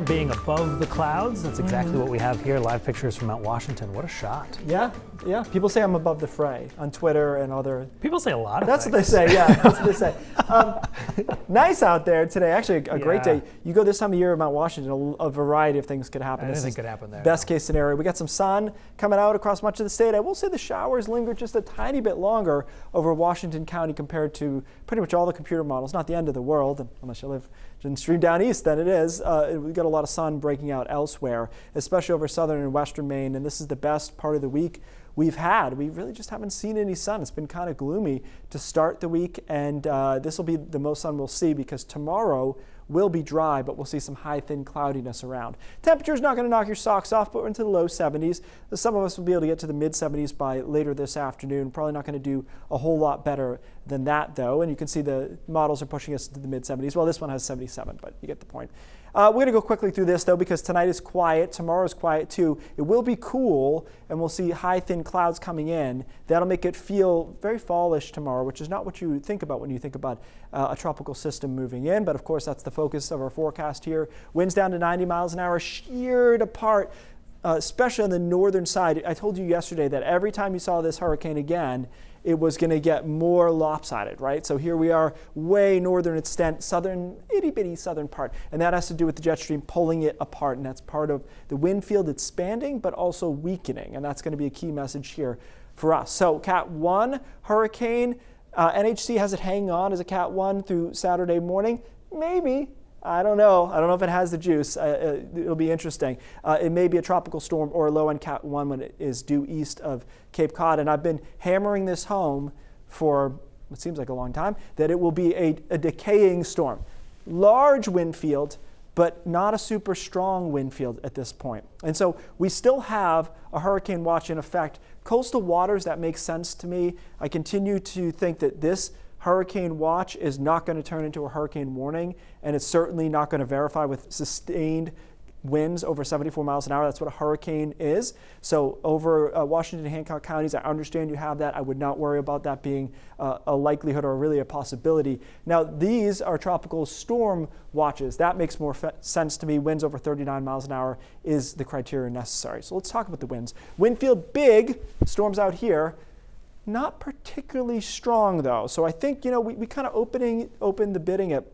being above the clouds. That's exactly what we have here. Live pictures from Mount Washington. What a shot. Yeah. People say I'm above the fray on Twitter and other. People say a lot of That's things. what they say, yeah. That's what they say. Nice out there today. Actually, a great day. You go this time of year in Mount Washington, a variety of things could happen. Anything could happen there. Best case scenario. We got some sun coming out across much of the state. I will say the showers linger just a tiny bit longer over Washington County compared to pretty much all the computer models. Not the end of the world, unless you live in extreme down east, then it is. We've got a lot of sun breaking out elsewhere, especially over southern and western Maine, and this is the best part of the week we've had. We really just haven't seen any sun. It's been kind of gloomy to start the week, and this will be the most sun we'll see because tomorrow will be dry, but we'll see some high, thin cloudiness around. Temperature's not going to knock your socks off, but we're into the low 70s. Some of us will be able to get to the mid 70s by later this afternoon. Probably not going to do a whole lot better than that, though. And you can see the models are pushing us to the mid 70s. Well, this one has 77, but you get the point. We're going to go quickly through this, though, because tonight is quiet. Tomorrow is quiet, too. It will be cool, and we'll see high, thin clouds coming in. That'll make it feel very fallish tomorrow, which is not what you think about when you think about a tropical system moving in. But, of course, that's the focus of our forecast here. Winds down to 90 miles an hour, sheared apart, especially on the northern side. I told you yesterday that every time you saw this hurricane again, it was going to get more lopsided, right? So here we are, way northern extent, southern, itty-bitty southern part. And that has to do with the jet stream pulling it apart. And that's part of the wind field expanding, but also weakening. And that's going to be a key message here for us. So Cat 1 hurricane, NHC has it hanging on as a Cat 1 through Saturday morning. Maybe. I don't know. I don't know if it has the juice. It'll be interesting. It may be a tropical storm or a low-end Cat 1 when it is due east of Cape Cod. And I've been hammering this home for what seems like a long time, that it will be a decaying storm. Large wind field, but not a super strong wind field at this point. And so we still have a hurricane watch in effect. Coastal waters, that makes sense to me. I continue to think that this hurricane watch is not going to turn into a hurricane warning, and it's certainly not going to verify with sustained winds over 74 miles an hour. That's what a hurricane is. So over Washington and Hancock counties, I understand you have that. I would not worry about that being a likelihood or really a possibility. Now, these are tropical storm watches. That makes more sense to me. Winds over 39 miles an hour is the criteria necessary. So let's talk about the winds. Wind field big, storms out here. Not particularly strong, though. So I think, we kind of opened the bidding at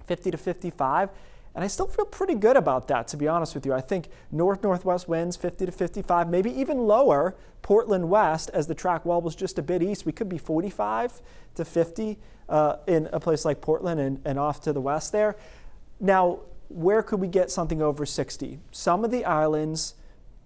50 to 55, and I still feel pretty good about that, to be honest with you. I think north-northwest winds, 50 to 55, maybe even lower. Portland west, as the track wobbles just a bit east, we could be 45 to 50 in a place like Portland and off to the west there. Now, where could we get something over 60? Some of the islands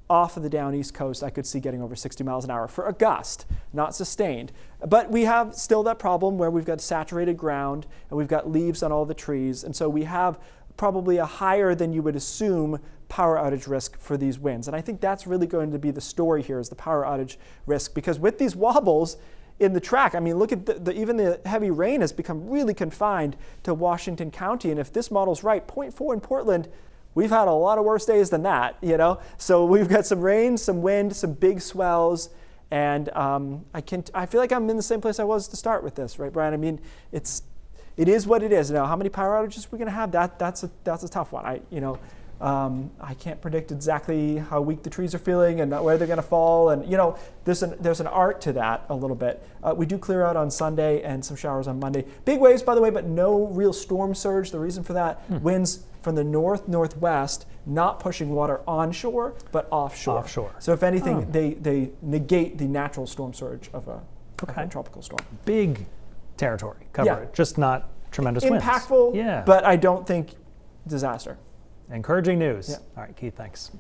off of the down east coast, I could see getting over 60 miles an hour for a gust, not sustained. But we have still that problem where we've got saturated ground and we've got leaves on all the trees. And so we have probably a higher than you would assume power outage risk for these winds. And I think that's really going to be the story here, is the power outage risk. Because with these wobbles in the track, I mean, look at even the heavy rain has become really confined to Washington County. And if this model's right, 0.4 in Portland, we've had a lot of worse days than that, So we've got some rain, some wind, some big swells, and I feel like I'm in the same place I was to start with this, right, Brian? I mean, it is what it is. Now, how many power outages we're going to have? That's a tough one. I can't predict exactly how weak the trees are feeling and where they're going to fall, and there's an art to that a little bit. We do clear out on Sunday and some showers on Monday. Big waves, by the way, but no real storm surge. The reason for that, winds from the north-northwest, not pushing water onshore, but offshore. So if anything, they negate the natural storm surge of a tropical storm. Big territory coverage, just not tremendous winds. Impactful, but I don't think disaster. Encouraging news. All right, Keith, thanks.